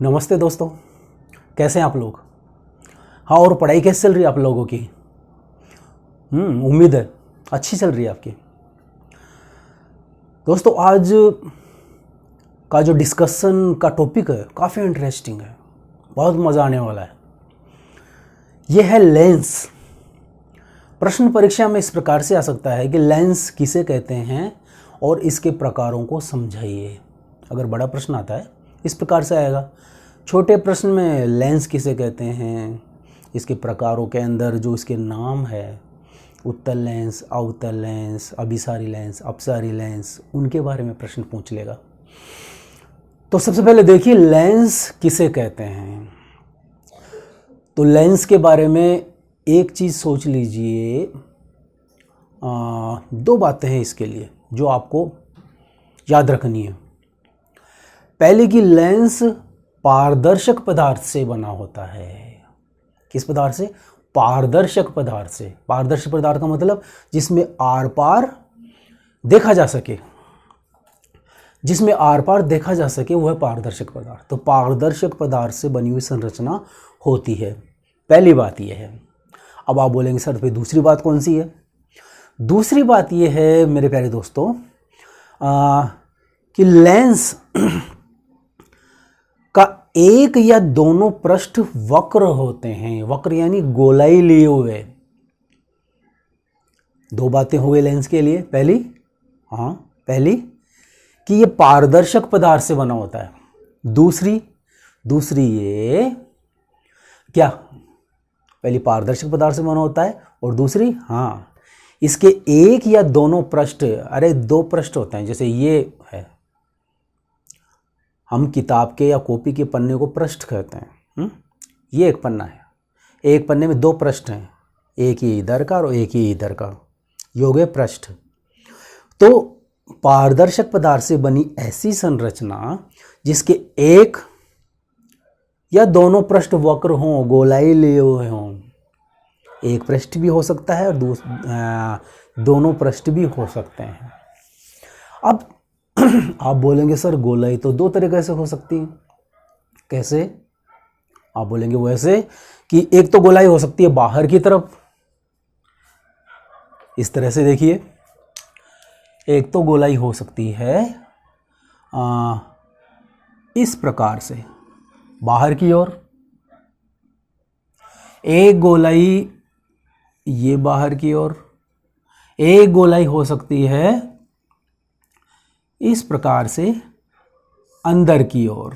नमस्ते दोस्तों, कैसे हैं आप लोग। हाँ, और पढ़ाई कैसे चल रही है आप लोगों की। उम्मीद है अच्छी चल रही है आपकी। दोस्तों, आज का जो डिस्कशन का टॉपिक है काफ़ी इंटरेस्टिंग है, बहुत मज़ा आने वाला है। यह है लेंस। प्रश्न परीक्षा में इस प्रकार से आ सकता है कि लेंस किसे कहते हैं और इसके प्रकारों को समझाइए। अगर बड़ा प्रश्न आता है इस प्रकार से आएगा। छोटे प्रश्न में लेंस किसे कहते हैं, इसके प्रकारों के अंदर जो इसके नाम है, उत्तल लेंस, अवतल लेंस, अभिसारी लेंस, अपसारी लेंस, उनके बारे में प्रश्न पूछ लेगा। तो सबसे पहले देखिए लेंस किसे कहते हैं। तो लेंस के बारे में एक चीज़ सोच लीजिए। दो बातें हैं इसके लिए जो आपको याद रखनी है। पहले कि लेंस पारदर्शक पदार्थ से बना होता है। किस पदार्थ से? पारदर्शक पदार्थ से। पारदर्शक पदार्थ का मतलब जिसमें आर पार देखा जा सके, जिसमें आर पार देखा जा सके वह पारदर्शक पदार्थ। तो पारदर्शक पदार्थ से बनी हुई संरचना होती है। पहली बात यह है। अब आप बोलेंगे सर फिर दूसरी बात कौन सी है? दूसरी बात यह है मेरे प्यारे दोस्तों कि लेंस का एक या दोनों पृष्ठ वक्र होते हैं। वक्र यानी गोलाई लिए हुए। दो बातें हो गई लेंस के लिए। पहली कि ये पारदर्शक पदार्थ से बना होता है। दूसरी ये क्या, पहली पारदर्शक पदार्थ से बना होता है और दूसरी इसके एक या दोनों पृष्ठ, अरे दो पृष्ठ होते हैं। जैसे ये है, हम किताब के या कॉपी के पन्ने को पृष्ठ कहते हैं। ये एक पन्ना है, एक पन्ने में दो पृष्ठ हैं, एक ही इधर का और एक ही इधर का, ये हो गए पृष्ठ। तो पारदर्शक पदार्थ से बनी ऐसी संरचना जिसके एक या दोनों पृष्ठ वक्र हों, गोलाई लिए हुए हों। एक पृष्ठ भी हो सकता है और दोनों पृष्ठ भी हो सकते हैं। अब आप बोलेंगे सर गोलाई तो दो तरीके से हो सकती है। कैसे? आप बोलेंगे वैसे कि एक तो गोलाई हो सकती है बाहर की तरफ, इस तरह से देखिए। एक तो गोलाई हो सकती है इस प्रकार से बाहर की ओर। एक गोलाई ये बाहर की ओर। एक गोलाई हो सकती है इस प्रकार से अंदर की ओर।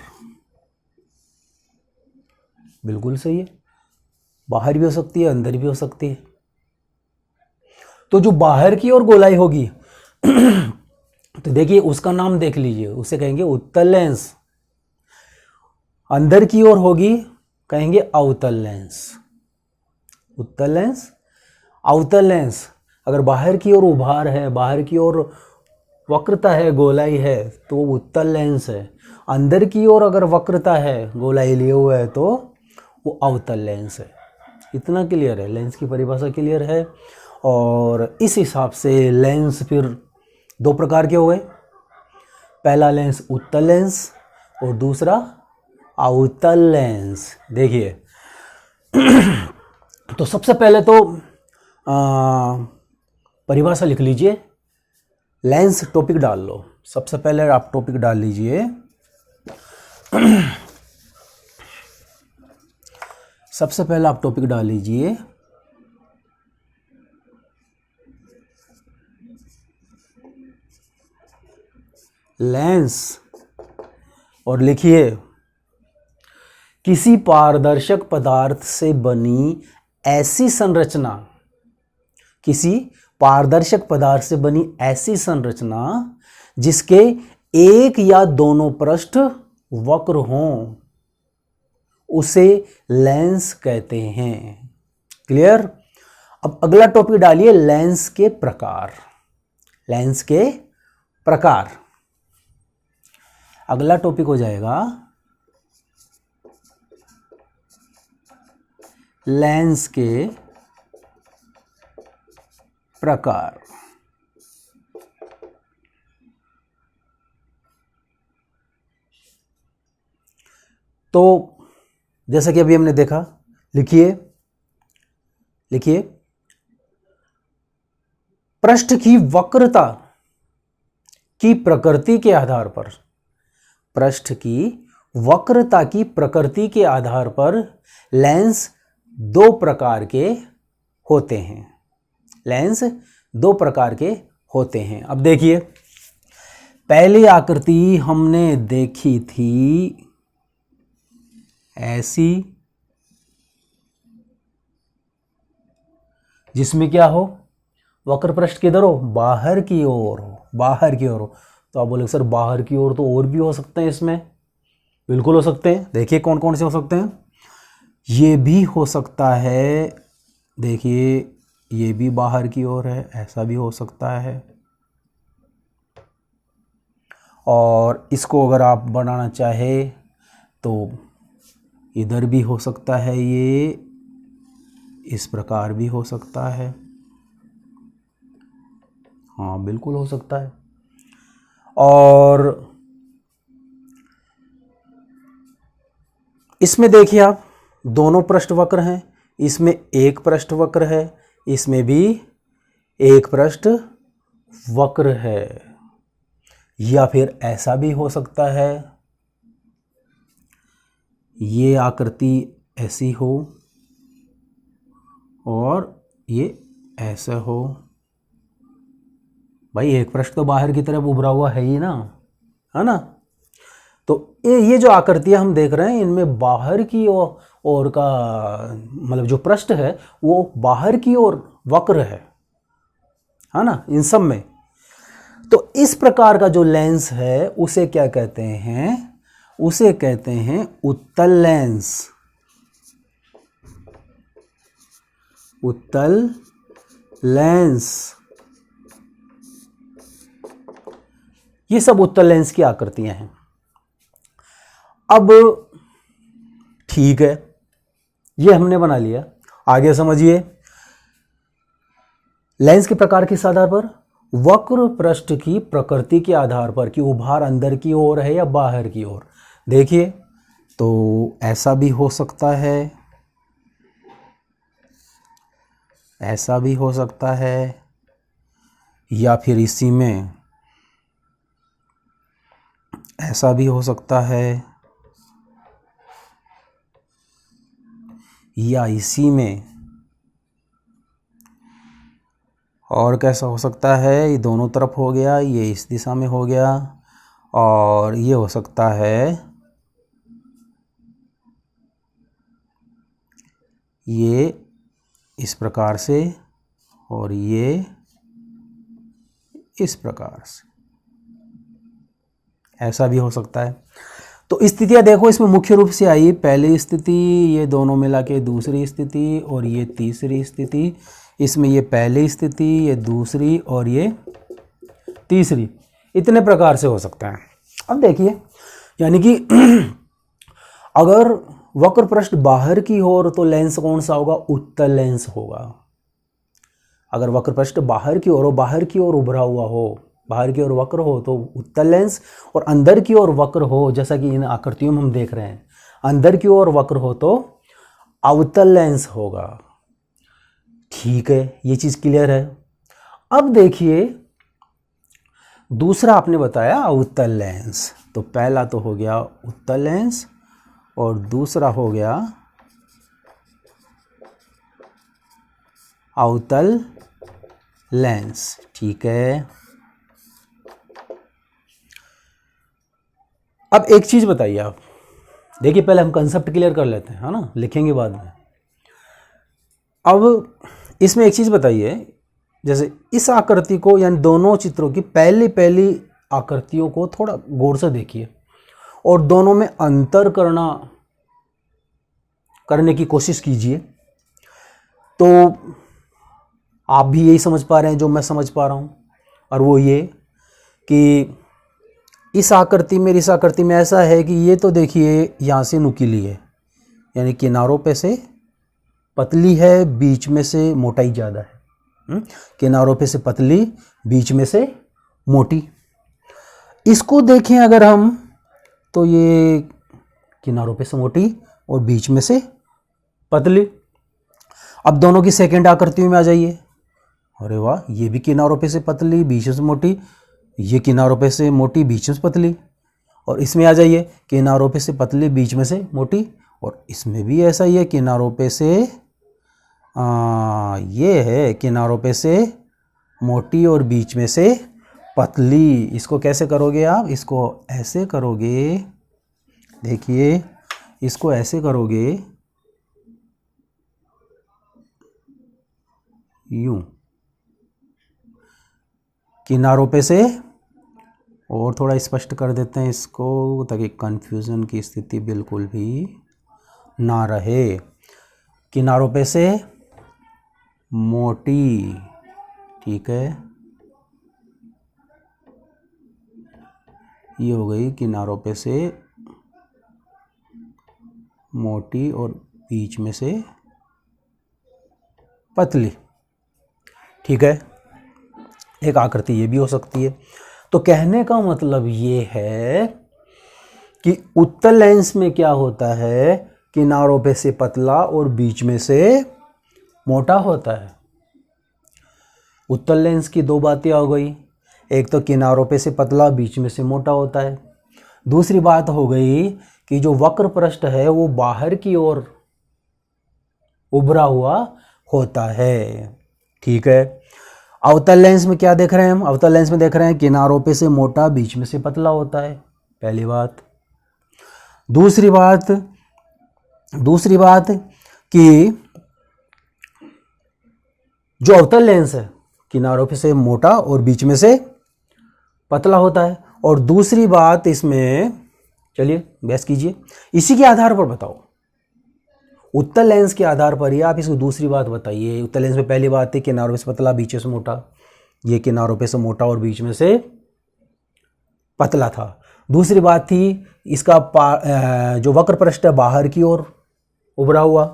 बिल्कुल सही है, बाहर भी हो सकती है अंदर भी हो सकती है। तो जो बाहर की ओर गोलाई होगी तो देखिए उसका नाम देख लीजिए, उसे कहेंगे उत्तल लेंस। अंदर की ओर होगी कहेंगे अवतल लेंस। उत्तल लेंस, अवतल लेंस। अगर बाहर की ओर उभार है, बाहर की ओर वक्रता है, गोलाई है, तो वो उत्तल लेंस है। अंदर की ओर अगर वक्रता है, गोलाई लिए हुआ है, तो वो अवतल लेंस है। इतना क्लियर है, लेंस की परिभाषा क्लियर है। और इस हिसाब से लेंस फिर दो प्रकार के हो गए। पहला लेंस उत्तल लेंस और दूसरा अवतल लेंस। देखिए तो सबसे पहले तो परिभाषा लिख लीजिए। लेंस टॉपिक डाल लो। सबसे पहले आप टॉपिक डाल लीजिए सबसे पहले आप टॉपिक डाल लीजिए लेंस और लिखिए किसी पारदर्शक पदार्थ से बनी ऐसी संरचना। किसी पारदर्शक पदार्थ से बनी ऐसी संरचना जिसके एक या दोनों पृष्ठ वक्र हों, उसे लेंस कहते हैं। क्लियर? अब अगला टॉपिक डालिए लेंस के प्रकार। लेंस के प्रकार अगला टॉपिक हो जाएगा लेंस के प्रकार। तो जैसा कि अभी हमने देखा, लिखिए लिखिए, पृष्ठ की वक्रता की प्रकृति के आधार पर, पृष्ठ की वक्रता की प्रकृति के आधार पर लेंस दो प्रकार के होते हैं, लेंस दो प्रकार के होते हैं। अब देखिए, पहली आकृति हमने देखी थी ऐसी, जिसमें क्या हो, वक्र पृष्ठ किधर हो, बाहर की ओर हो, बाहर की ओर हो। तो आप बोले सर बाहर की ओर तो और भी हो सकते हैं इसमें, बिल्कुल हो सकते हैं। देखिए कौन कौन से हो सकते हैं, ये भी हो सकता है, देखिए ये भी बाहर की ओर है, ऐसा भी हो सकता है। और इसको अगर आप बनाना चाहे तो इधर भी हो सकता है, ये इस प्रकार भी हो सकता है, हाँ बिल्कुल हो सकता है। और इसमें देखिए आप, दोनों पृष्ठ वक्र हैं, इसमें एक पृष्ठ वक्र है, इसमें भी एक पृष्ठ वक्र है। या फिर ऐसा भी हो सकता है, ये आकृति ऐसी हो और ये ऐसा हो। भाई एक पृष्ठ तो बाहर की तरफ उभरा हुआ है ही ना, है ना। तो ये जो आकृतियां हम देख रहे हैं, इनमें बाहर की ओर का मतलब जो पृष्ठ है वो बाहर की ओर वक्र है ना, इन सब में। तो इस प्रकार का जो लेंस है उसे क्या कहते हैं, उसे कहते हैं उत्तल लेंस, उत्तल लेंस। ये सब उत्तल लेंस की आकृतियां हैं। अब ठीक है, ये हमने बना लिया। आगे समझिए, लेंस के प्रकार किस आधार पर, वक्र पृष्ठ की प्रकृति के आधार पर कि उभार अंदर की ओर है या बाहर की ओर। देखिए तो ऐसा भी हो सकता है, ऐसा भी हो सकता है, या फिर इसी में ऐसा भी हो सकता है, या इसी में। और कैसा हो सकता है, ये दोनों तरफ हो गया, ये इस दिशा में हो गया, और ये हो सकता है ये इस प्रकार से और ये इस प्रकार से, ऐसा भी हो सकता है। तो स्थितियां देखो इसमें मुख्य रूप से आई, पहली स्थिति, ये दोनों मिला के दूसरी स्थिति, और ये तीसरी स्थिति। इसमें ये पहली स्थिति, ये दूसरी, और ये तीसरी। इतने प्रकार से हो सकता है। अब देखिए, यानी कि अगर वक्र पृष्ठ बाहर की ओर तो लेंस कौन सा होगा, उत्तल लेंस होगा। अगर वक्र पृष्ठ बाहर की ओर हो, बाहर की ओर उभरा हुआ हो, बाहर की ओर वक्र हो तो उत्तल लेंस, और अंदर की ओर वक्र हो, जैसा कि इन आकृतियों में हम देख रहे हैं, अंदर की ओर वक्र हो तो अवतल लेंस होगा। ठीक है, ये चीज क्लियर है। अब देखिए, दूसरा आपने बताया अवतल लेंस, तो पहला तो हो गया उत्तल लेंस और दूसरा हो गया अवतल लेंस। ठीक है, अब एक चीज बताइए आप, देखिए पहले हम कंसेप्ट क्लियर कर लेते हैं, है ना, लिखेंगे बाद में। अब इसमें एक चीज बताइए, जैसे इस आकृति को, यानी दोनों चित्रों की पहली पहली आकृतियों को थोड़ा गौर से देखिए और दोनों में अंतर करने की कोशिश कीजिए। तो आप भी यही समझ पा रहे हैं जो मैं समझ पा रहा हूं, और वो ये कि इस आकृति में, इस आकृति में ऐसा है कि ये तो देखिए यहाँ से नुकीली है, यानी किनारों पे से पतली है, बीच में से मोटाई ज़्यादा है। किनारों पे से पतली, बीच में से मोटी। इसको देखें अगर हम, तो ये किनारों पे से मोटी और बीच में से पतली। अब दोनों की सेकेंड आकृतियों में आ जाइए। अरे वाह, ये भी किनारों पे से पतली बीच में से मोटी, ये किनारों पे से मोटी बीच में से पतली। और इसमें आ जाइए, किनारों पे से पतली बीच में से मोटी, और इसमें भी ऐसा ही है, किनारों पे से ये है किनारों पे से मोटी और बीच में से पतली। इसको कैसे करोगे आप? इसको ऐसे करोगे, देखिए इसको ऐसे करोगे, यूं, किनारों पे से, और थोड़ा स्पष्ट कर देते हैं इसको ताकि कंफ्यूजन की स्थिति बिल्कुल भी ना रहे। किनारों पे से मोटी, ठीक है, ये हो गई किनारों पे से मोटी और बीच में से पतली, ठीक है। एक आकृति ये भी हो सकती है। तो कहने का मतलब ये है कि उत्तल लेंस में क्या होता है, किनारों पे से पतला और बीच में से मोटा होता है। उत्तल लेंस की दो बातें हो गई, एक तो किनारों पे से पतला बीच में से मोटा होता है, दूसरी बात हो गई कि जो वक्र पृष्ठ है वो बाहर की ओर उभरा हुआ होता है, ठीक है। अवतल लेंस में क्या देख रहे हैं हम? अवतल लेंस में देख रहे हैं किनारों पे से मोटा बीच में से पतला होता है, पहली बात। दूसरी बात कि जो अवतल लेंस है किनारों पे से मोटा और बीच में से पतला होता है। और दूसरी बात इसमें, चलिए बहस कीजिए, इसी के आधार पर बताओ, उत्तल लेंस के आधार पर ही आप इसको दूसरी बात बताइए। उत्तल लेंस में पहली बात थी किनारों पे से पतला बीच में से मोटा, ये किनारों पे से मोटा और बीच में से पतला था। दूसरी बात थी इसका जो वक्र पृष्ठ है बाहर की ओर उभरा हुआ,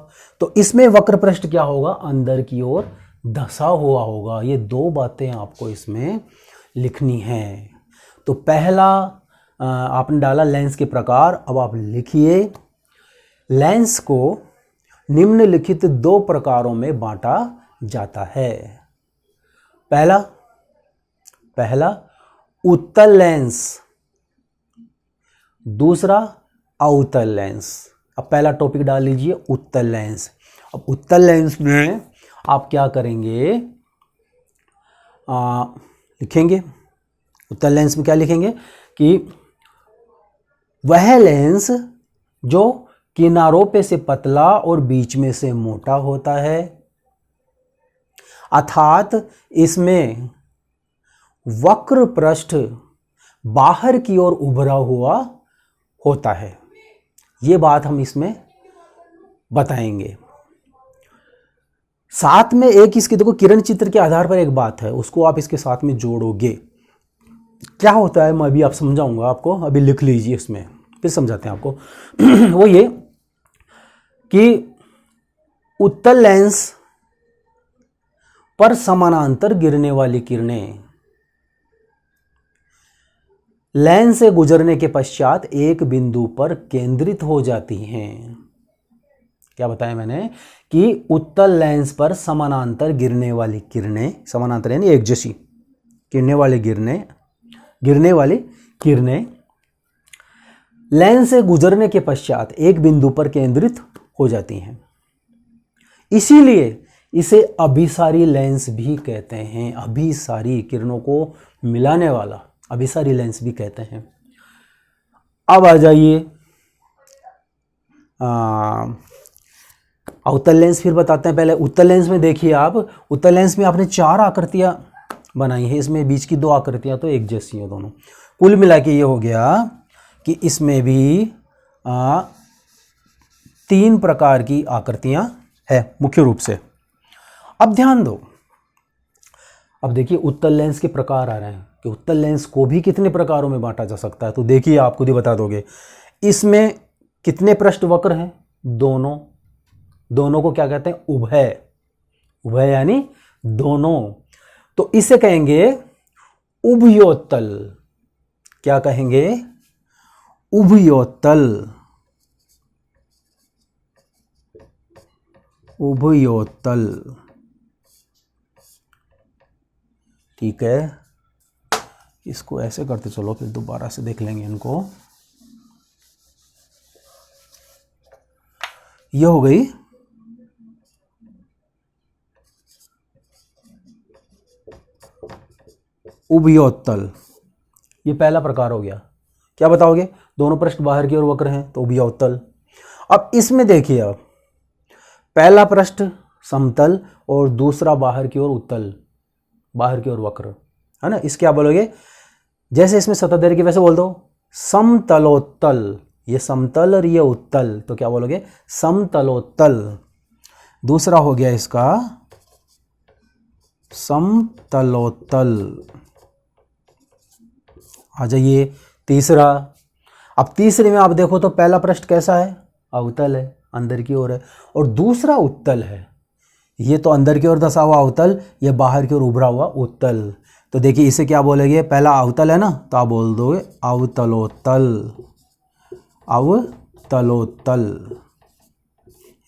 तो इसमें वक्र पृष्ठ क्या होगा? अंदर की ओर धंसा हुआ होगा। ये दो बातें आपको इसमें लिखनी है। तो पहला आपने डाला लेंस के प्रकार। अब आप लिखिए, लेंस को निम्नलिखित दो प्रकारों में बांटा जाता है। पहला उत्तल लेंस, दूसरा अवतल लेंस। अब पहला टॉपिक डाल लीजिए, उत्तल लेंस। अब उत्तल लेंस में आप क्या करेंगे? लिखेंगे उत्तल लेंस में क्या लिखेंगे कि वह लेंस जो किनारों पे से पतला और बीच में से मोटा होता है, अर्थात इसमें वक्र पृष्ठ बाहर की ओर उभरा हुआ होता है। ये बात हम इसमें बताएंगे। साथ में एक इसके देखो किरण चित्र के आधार पर एक बात है, उसको आप इसके साथ में जोड़ोगे। क्या होता है मैं अभी आप समझाऊंगा आपको, अभी लिख लीजिए, इसमें फिर समझाते हैं आपको। वो ये कि उत्तल लेंस पर समानांतर गिरने वाली किरणें लेंस से गुजरने के पश्चात एक बिंदु पर केंद्रित हो जाती हैं। क्या बताया मैंने कि उत्तल लेंस पर समानांतर गिरने वाली किरणें, समानांतर यानी एक जैसी गिरने वाली किरणें लेंस से गुजरने के पश्चात एक बिंदु पर केंद्रित हो जाती हैं। इसीलिए इसे अभिसारी लेंस भी कहते हैं। अभिसारी, किरणों को मिलाने वाला अभिसारी लेंस भी कहते हैं। अब आ जाइए अवतल लेंस, फिर बताते हैं। पहले उत्तल लेंस में देखिए आप, उत्तल लेंस में आपने चार आकृतियां बनाई है, इसमें बीच की दो आकृतियां तो एक जैसी हैं दोनों। कुल मिला के ये हो गया कि इसमें भी तीन प्रकार की आकृतियां है मुख्य रूप से। अब ध्यान दो, अब देखिए उत्तल लेंस के प्रकार आ रहे हैं कि उत्तल लेंस को भी कितने प्रकारों में बांटा जा सकता है। तो देखिए आप खुद ही बता दोगे, इसमें कितने पृष्ठ वक्र हैं? दोनों को क्या कहते हैं? उभय यानी दोनों। तो इसे कहेंगे उभयोत्तल। क्या कहेंगे? उभयोत्तल। उभयोतल। ठीक है, इसको ऐसे करते चलो, फिर दोबारा से देख लेंगे इनको। ये हो गई उभयोत्तल, ये पहला प्रकार हो गया। क्या बताओगे? दोनों पृष्ठ बाहर की ओर वक्र हैं तो उभयोत्तल। अब इसमें देखिए, आप पहला पृष्ठ समतल और दूसरा बाहर की ओर उत्तल, बाहर की ओर वक्र, है ना। इस क्या बोलोगे? जैसे इसमें सतह दीर्घ वैसे बोल दो समतलोत्तल। ये समतल और ये उत्तल, तो क्या बोलोगे? समतलोत्तल। दूसरा हो गया इसका समतलोत्तल। आ जाइए तीसरा। अब तीसरे में आप देखो तो पहला पृष्ठ कैसा है? अवतल है, अंदर की ओर है, और दूसरा उत्तल है। ये तो अंदर की ओर धंसा हुआ अवतल, ये बाहर की ओर उभरा हुआ उत्तल। तो देखिए इसे क्या बोलेंगे? पहला अवतल है ना, तो आप बोल दोगे अवतलोत्तल। अवतलोत्तल,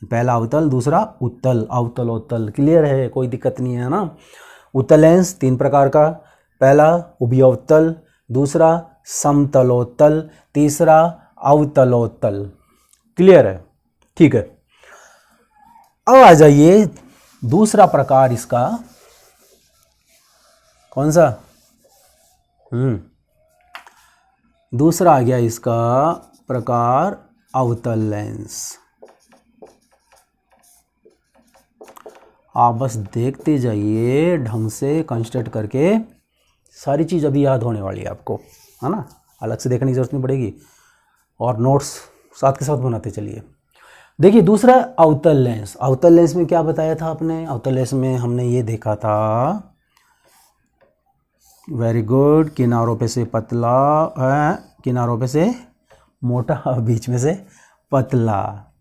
पहला अवतल दूसरा उत्तल, अवतलोत्तल। क्लियर है? कोई दिक्कत नहीं है ना। उत्तल लेंस तीन प्रकार का, पहला उभयोत्तल, दूसरा समतलोत्तल, तीसरा अवतलोत्तल। क्लियर है? ठीक है। अब आ जाइए दूसरा प्रकार इसका, कौन सा? दूसरा आ गया इसका प्रकार अवतल लेंस। आप बस देखते जाइए ढंग से कंस्ट्रक्ट करके, सारी चीज़ अभी याद होने वाली है आपको, है ना। अलग से देखने की जरूरत नहीं पड़ेगी, और नोट्स साथ के साथ बनाते चलिए। देखिए दूसरा अवतल लेंस। अवतल लेंस में क्या बताया था आपने? अवतल लेंस में हमने ये देखा था, वेरी गुड, किनारों पे से पतला, किनारों पे से मोटा, बीच में से पतला।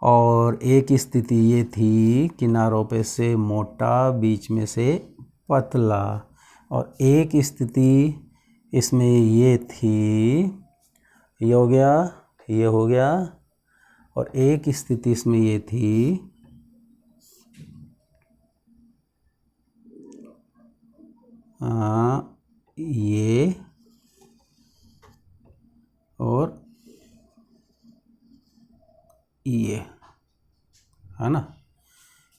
और एक स्थिति ये थी, किनारों पे से मोटा, बीच में से पतला। और एक स्थिति इसमें ये थी, ये हो गया, ये हो गया। और एक स्थिति इसमें ये थी, ये, और ये, है ना।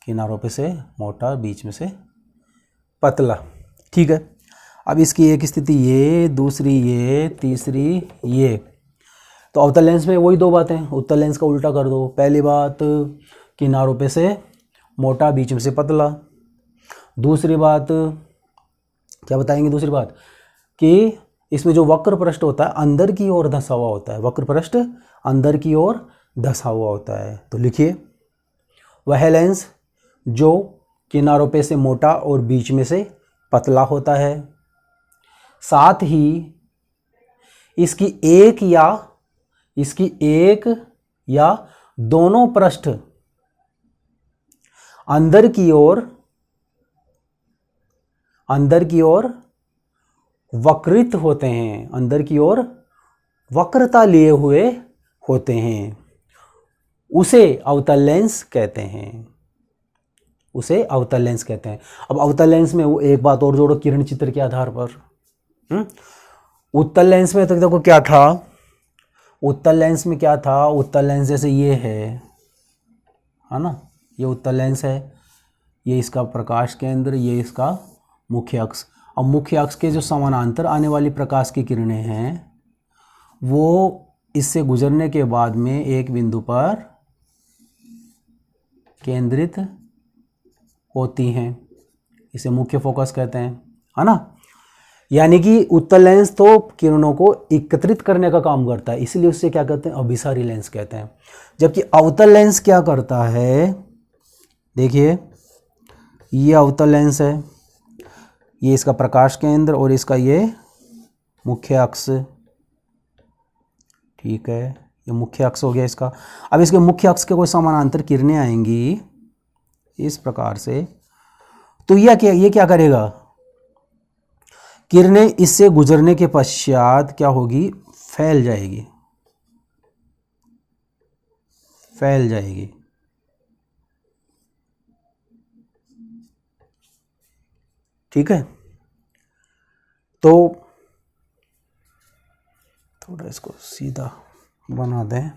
किनारों पे से मोटा, बीच में से पतला। ठीक है। अब इसकी एक स्थिति ये, दूसरी ये, तीसरी ये। तो अवतल लेंस में वही दो बातें, उत्तल लेंस का उल्टा कर दो। पहली बात, किनारों पे से मोटा, बीच में से पतला। दूसरी बात क्या बताएंगे? दूसरी बात कि इसमें जो वक्र पृष्ठ होता है अंदर की ओर धंसा हुआ होता है, वक्र पृष्ठ अंदर की ओर धंसा हुआ होता है। तो लिखिए, वह लेंस जो किनारों पे से मोटा और बीच में से पतला होता है, साथ ही इसकी एक या दोनों पृष्ठ अंदर की ओर वक्रित होते हैं, अंदर की ओर वक्रता लिए हुए होते हैं, उसे अवतल लेंस कहते हैं, उसे अवतल लेंस कहते हैं। अब अवतल लेंस में वो एक बात और जोड़ो, किरण चित्र के आधार पर। उत्तल लेंस में तो देखो क्या था, उत्तल लेंस में क्या था? उत्तल लेंस जैसे ये है ना, ये उत्तल लेंस है, ये इसका प्रकाश केंद्र, ये इसका मुख्य अक्ष। और मुख्य अक्ष के जो समानांतर आने वाली प्रकाश की किरणें हैं वो इससे गुजरने के बाद में एक बिंदु पर केंद्रित होती हैं, इसे मुख्य फोकस कहते हैं, है ना। यानी कि उत्तल लेंस तो किरणों को एकत्रित करने का काम करता है, इसलिए उससे क्या कहते हैं? अभिसारी लेंस कहते हैं। जबकि अवतल लेंस क्या करता है? देखिए, ये अवतल लेंस है, ये इसका प्रकाश केंद्र और इसका ये मुख्य अक्ष। ठीक है, ये मुख्य अक्ष हो गया इसका। अब इसके मुख्य अक्ष के कोई समानांतर किरणें आएंगी इस प्रकार से, तो ये क्या करेगा? किरणें इससे गुजरने के पश्चात क्या होगी? फैल जाएगी, फैल जाएगी। ठीक है, तो थोड़ा इसको सीधा बना दें,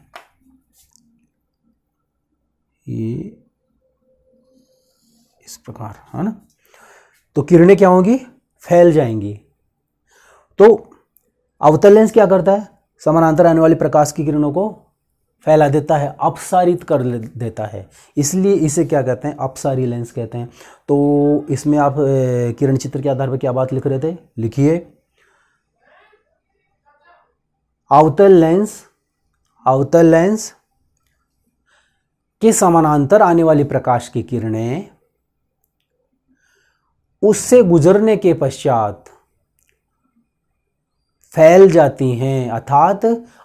ये इस प्रकार, है ना। तो किरणें क्या होंगी, फैल जाएंगी। तो अवतल लेंस क्या करता है, समानांतर आने वाली प्रकाश की किरणों को फैला देता है, अपसारित कर देता है, इसलिए इसे क्या कहते हैं, अपसारी लेंस कहते हैं। तो इसमें आप किरण चित्र के आधार पर क्या बात लिख रहे थे, लिखिए। अवतल लेंस के समानांतर आने वाली प्रकाश की किरणें उससे गुजरने के पश्चात फैल जाती हैं अर्थात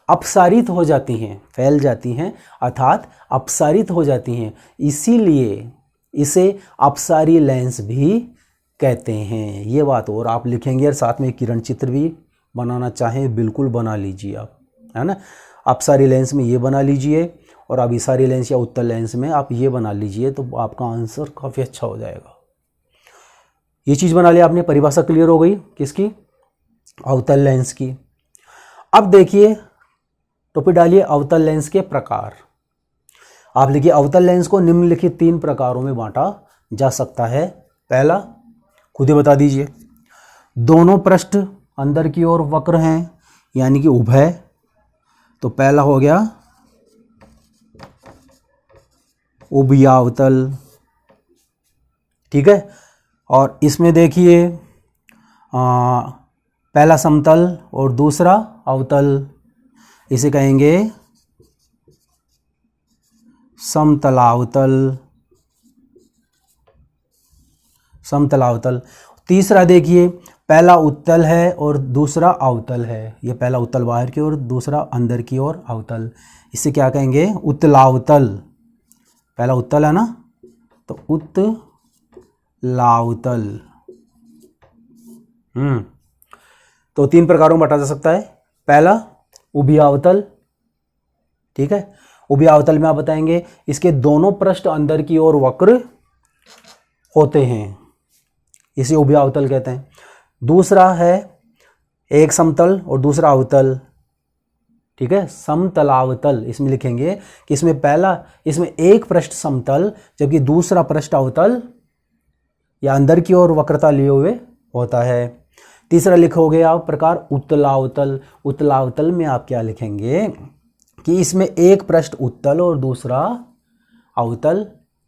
अपसारित हो जाती हैं, फैल जाती हैं अर्थात अपसारित हो जाती हैं, इसीलिए इसे अपसारी लेंस भी कहते हैं। ये बात, और आप लिखेंगे और साथ में किरण चित्र भी बनाना चाहें बिल्कुल बना लीजिए आप, है ना। अपसारी लेंस में ये बना लीजिए और अभिसारी लेंस या उत्तल लेंस में आप ये बना लीजिए, तो आपका आंसर काफ़ी अच्छा हो जाएगा। ये चीज़ बना लिया आपने, परिभाषा क्लियर हो गई किसकी, अवतल लेंस की। अब देखिए, टोपी डालिए, अवतल लेंस के प्रकार। आप लिखिए, अवतल लेंस को निम्नलिखित 3 प्रकारों में बांटा जा सकता है। पहला, खुद ही बता दीजिए, दोनों पृष्ठ अंदर की ओर वक्र हैं, यानी कि उभय। तो पहला हो गया उभयावतल, ठीक है। और इसमें देखिए, पहला समतल और दूसरा अवतल, इसे कहेंगे समतलावतल, समतलावतल। तीसरा देखिए, पहला उत्तल है और दूसरा अवतल है, ये पहला उत्तल बाहर की ओर, दूसरा अंदर की ओर अवतल, इसे क्या कहेंगे, उत्तलावतल। पहला उत्तल है ना, तो उत्तलावतल। तो 3 प्रकारों में बांटा जा सकता है। पहला उभयावतल, ठीक है। उभयावतल में आप बताएंगे इसके दोनों पृष्ठ अंदर की ओर वक्र होते हैं, इसे उभयावतल कहते हैं। दूसरा है एक समतल और दूसरा अवतल, ठीक है, समतलावतल। इसमें लिखेंगे कि इसमें एक पृष्ठ समतल जबकि दूसरा पृष्ठ अवतल या अंदर की ओर वक्रता लिए हुए होता है। तीसरा लिखोगे आप प्रकार उत्तलावतल। उत्तलावतल में आप क्या लिखेंगे कि इसमें एक पृष्ठ उत्तल और दूसरा अवतल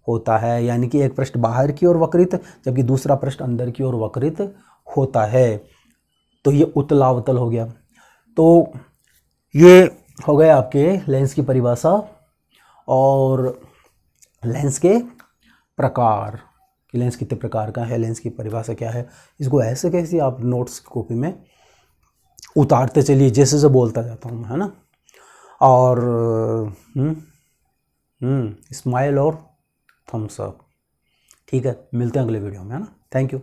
होता है, यानी कि एक पृष्ठ बाहर की ओर वक्रित जबकि दूसरा पृष्ठ अंदर की ओर वक्रित होता है, तो ये उत्तलावतल हो गया। तो ये हो गए आपके लेंस की परिभाषा और लेंस के प्रकार कि लेंस कितने प्रकार का है, लेंस की परिभाषा क्या है। इसको ऐसे कैसे आप नोट्स की कॉपी में उतारते चलिए जैसे से बोलता जाता हूँ, है ना। और स्माइल और थम्स अप, ठीक है। मिलते हैं अगले वीडियो में, है ना। Thank you.